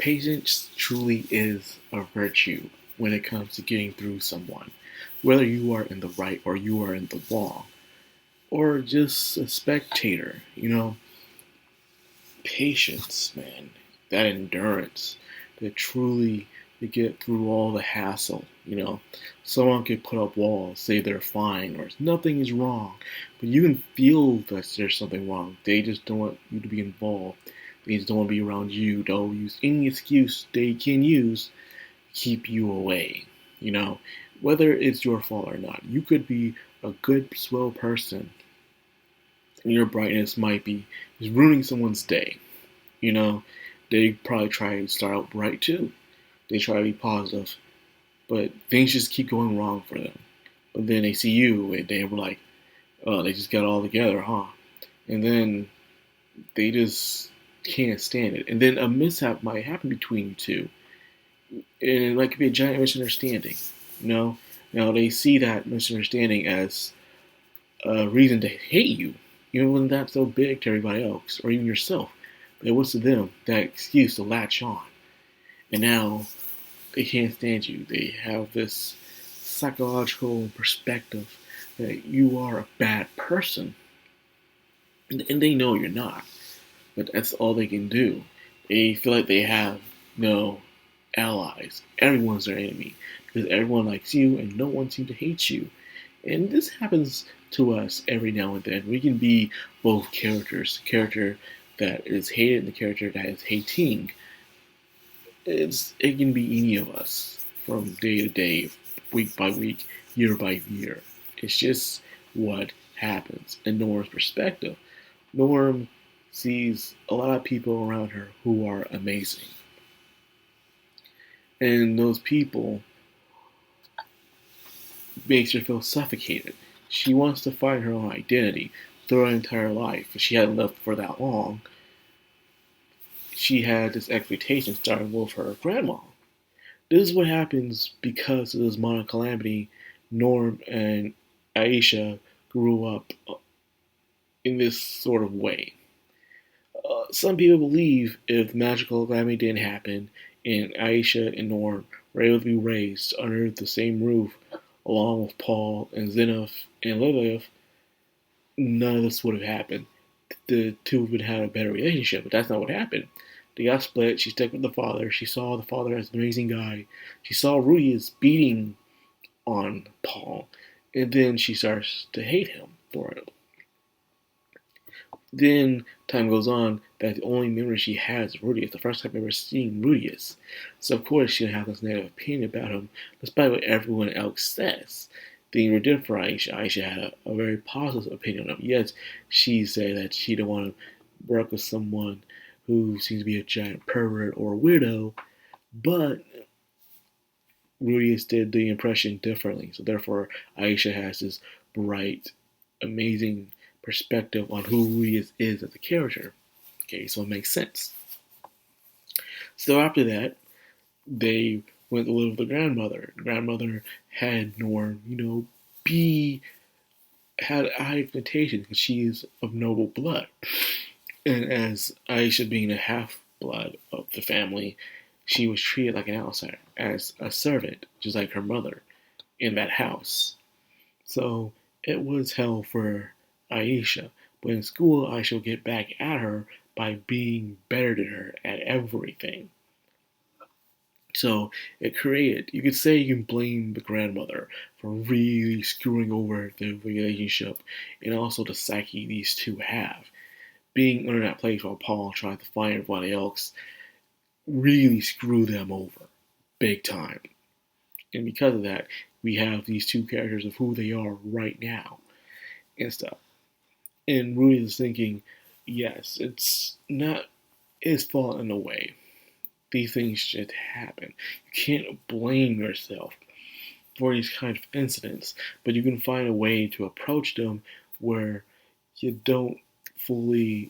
Patience truly is a virtue when it comes to getting through someone, whether you are in the right or you are in the wrong, or just a spectator. Patience, man, that endurance, that truly to get through all the hassle. Someone could put up walls, say they're fine, or nothing is wrong, but you can feel that there's something wrong. They just don't want you to be involved. They just don't want to be around you. They'll use any excuse they can use to keep you away. You know, whether it's your fault or not, you could be a good, swell person, and your brightness might be just ruining someone's day. You know, they probably try to start out bright too. They try to be positive, but things just keep going wrong for them. But then they see you and they were like, oh, they just got it all together, huh? And then they just can't stand it. And then a mishap might happen between you two. And it might be a giant misunderstanding. You know? Now they see that misunderstanding as a reason to hate you, even when that's so big to everybody else, or even yourself. But what's to them that excuse to latch on? And now they can't stand you. They have this psychological perspective that you are a bad person. And they know you're not. But that's all they can do. They feel like they have no allies. Everyone's their enemy. Because everyone likes you and no one seems to hate you. And this happens to us every now and then. We can be both characters. The character that is hated and the character that is hating. It can be any of us from day to day, week by week, year by year. It's just what happens in Norm's perspective. Norm sees a lot of people around her who are amazing. And those people makes her feel suffocated. She wants to find her own identity through her entire life. If she hadn't lived for that long, she had this expectation starting with her grandma. This is what happens because of this minor calamity. Norm and Aisha grew up in this sort of way. Some people believe if magical calamity didn't happen and Aisha and Norm were able to be raised under the same roof along with Paul and Zenith and Lilith, none of this would have happened. The two would have had a better relationship, but that's not what happened. They got split. She stuck with the father. She saw the father as an amazing guy. She saw Rudy as beating on Paul, and then she starts to hate him for it. Then time goes on that the only memory she has of Rudy is the first time ever seeing Rudius. So of course she'll have this negative opinion about him, despite what everyone else says. Things were different for Aisha. Aisha had a very positive opinion of him. Yes, she said that she didn't want to work with someone who seems to be a giant pervert or a weirdo, but Rudius did the impression differently. So therefore Aisha has this bright, amazing perspective on who Rudius is as a character. Okay, so it makes sense. So after that, they went to live with the grandmother. The grandmother had Norm, be had high expectations because she is of noble blood. And as Aisha being a half blood of the family, she was treated like an outsider, as a servant, just like her mother, in that house. So it was hell for Aisha. But in school, Aisha would get back at her by being better than her at everything. So it created, you could say you can blame the grandmother for really screwing over the relationship and also the psyche these two have. Being under that place while Paul tried to find everybody else really screwed them over. Big time. And because of that, we have these two characters of who they are right now and stuff. And Rudy is thinking, yes, it's not his fault in a way. These things should happen. You can't blame yourself for these kind of incidents, but you can find a way to approach them where you don't fully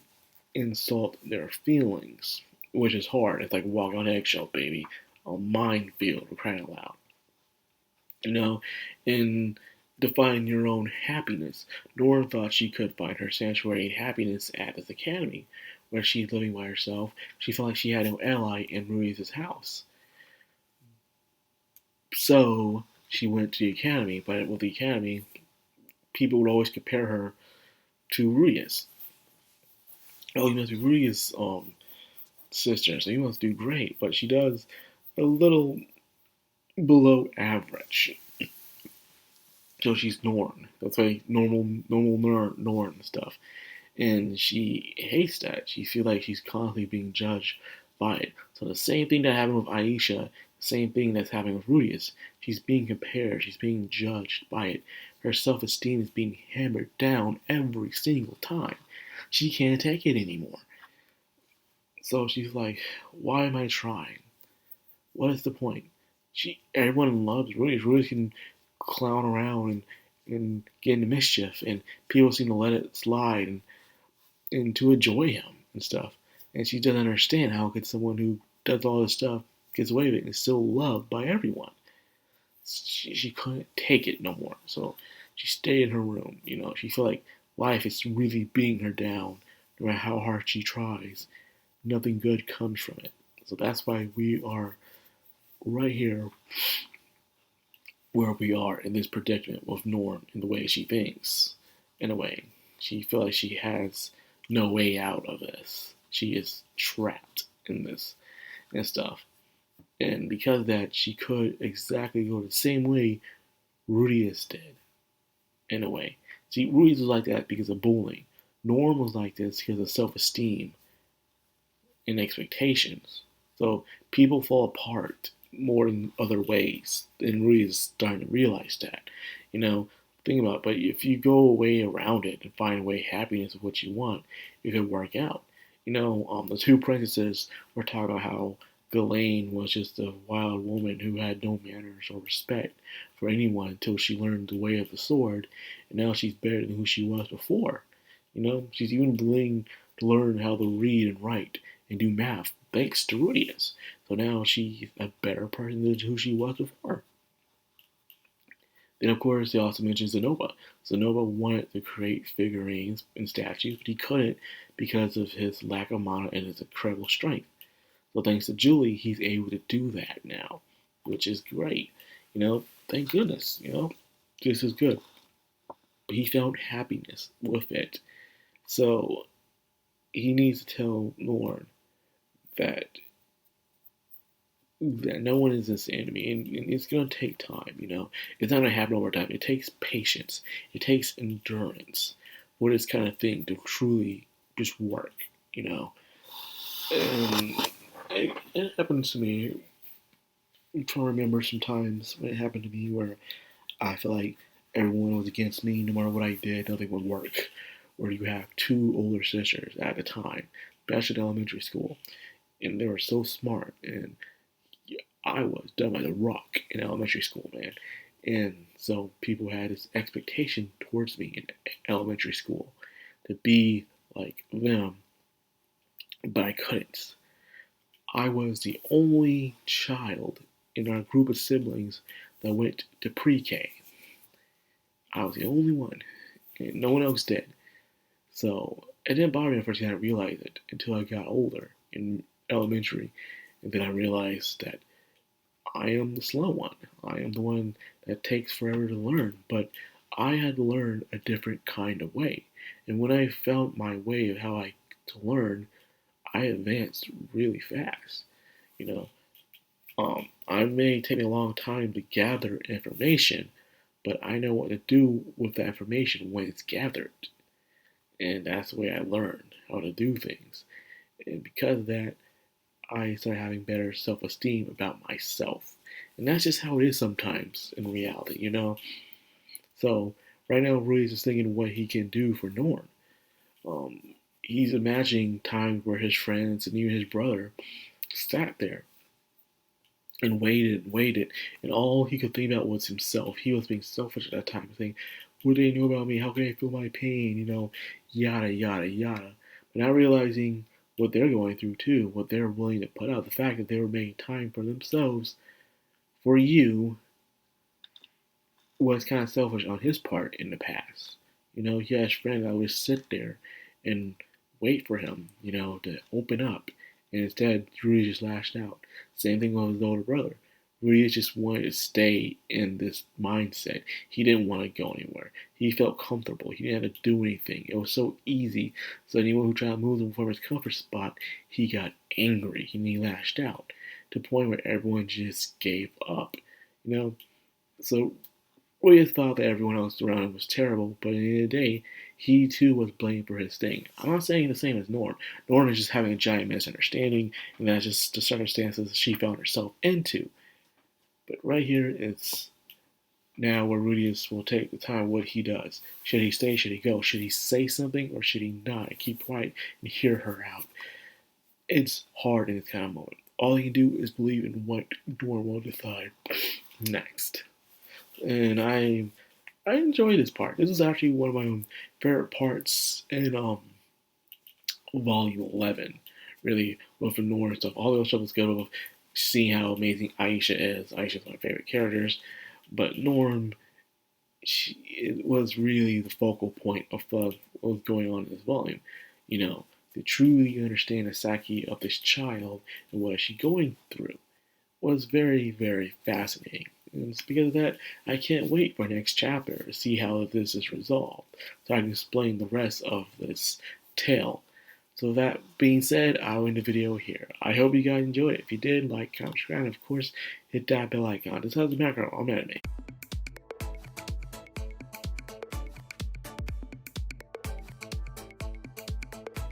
insult their feelings, which is hard. It's like walking on eggshell, baby. A minefield, we're crying aloud. You know, and to find your own happiness. Nora thought she could find her sanctuary and happiness at this academy, where she's living by herself. She felt like she had no ally in Rui's house. So she went to the academy, but with the academy, people would always compare her to Rui's. Oh, you must be Rui's sister, so you must do great. But she does a little below average. So she's Norn. That's why normal Norn stuff. And she hates that. She feels like she's constantly being judged by it. So the same thing that happened with Aisha, the same thing that's happening with Rudius. She's being compared. She's being judged by it. Her self-esteem is being hammered down every single time. She can't take it anymore. So she's like, why am I trying? What is the point? Everyone loves Rudius. Rudius can clown around and get into mischief, and people seem to let it slide and to enjoy him and stuff. And she doesn't understand how could someone who does all this stuff gets away with it and is still loved by everyone. She couldn't take it no more, so she stayed in her room. She felt like life is really beating her down. No matter how hard she tries, nothing good comes from it. So that's why we are right here where we are in this predicament with Norm in the way she thinks. In a way, she feels like she has no way out of this. She is trapped in this and stuff. And because of that, she could exactly go the same way Rudius did, in a way. See, Rudius was like that because of bullying. Norm was like this because of self-esteem and expectations. So people fall apart more in other ways, and Rudius is starting to realize that. Think about it, but if you go a way around it and find a way happiness of what you want, it could work out. The two princesses were talking about how Ghislaine was just a wild woman who had no manners or respect for anyone until she learned the way of the sword, and now she's better than who she was before. She's even willing to learn how to read and write and do math thanks to Rudius. So now she's a better person than who she was before. Then, of course, they also mentioned Zenova. Zenova wanted to create figurines and statues, but he couldn't because of his lack of mana and his incredible strength. So thanks to Julie, he's able to do that now, which is great. Thank goodness, this is good. But he found happiness with it. So he needs to tell Norn that no one is his enemy, and it's going to take time. It's not going to happen over time. It takes patience. It takes endurance for this kind of thing to truly just work. And it happens to me. I'm trying to remember some times when it happened to me where I feel like everyone was against me. No matter what I did, nothing would work. Or you have two older sisters at the time, especially in elementary school, and they were so smart, and I was dumb as a rock in elementary school, man. And so people had this expectation towards me in elementary school to be like them, but I couldn't. I was the only child in our group of siblings that went to pre-K. I was the only one, and no one else did. So it didn't bother me at first. I didn't realize it until I got older in elementary, and then I realized that I am the slow one. I am the one that takes forever to learn, but I had to learn a different kind of way. And when I found my way of how to learn, I advanced really fast. You know, I may take me a long time to gather information, but I know what to do with that information when it's gathered. And that's the way I learned how to do things. And because of that, I started having better self-esteem about myself. And that's just how it is sometimes in reality. So right now, Ruiz is thinking what he can do for Norn. He's imagining times where his friends and even his brother sat there and waited, and all he could think about was himself. He was being selfish at that time, saying, "What do they know about me? How can I feel my pain?" Yada yada yada. But not realizing what they're going through too, what they're willing to put out, the fact that they were making time for themselves, for you, was kind of selfish on his part in the past. He had his friend that would sit there and wait for him, to open up. And instead, Rudy just lashed out. Same thing with his older brother. Rudy just wanted to stay in this mindset. He didn't want to go anywhere. He felt comfortable. He didn't have to do anything. It was so easy. So anyone who tried to move him from his comfort spot, he got angry and he lashed out to the point where everyone just gave up. So Roy thought that everyone else around him was terrible, but at the end of the day, he too was blamed for his thing. I'm not saying the same as Norm. Norm is just having a giant misunderstanding, and that's just the circumstances she found herself into. But right here, it's now where Rudius will take the time what he does. Should he stay? Should he go? Should he say something, or should he not and keep quiet and hear her out? It's hard in this kind of moment. All he can do is believe in what Norm will decide next. And I enjoy this part. This is actually one of my favorite parts in volume 11. Really, with the Nora stuff. All the other stuff is good with seeing how amazing Aisha is. Aisha's my favorite characters. But Norm, it was really the focal point of what was going on in this volume. To truly understand the psyche of this child and what is she going through was very, very fascinating. And it's because of that, I can't wait for the next chapter to see how this is resolved, so I can explain the rest of this tale. So that being said, I'll end the video here. I hope you guys enjoyed it. If you did, like, comment, subscribe, and of course, hit that bell icon. This has the background. I'm Anime.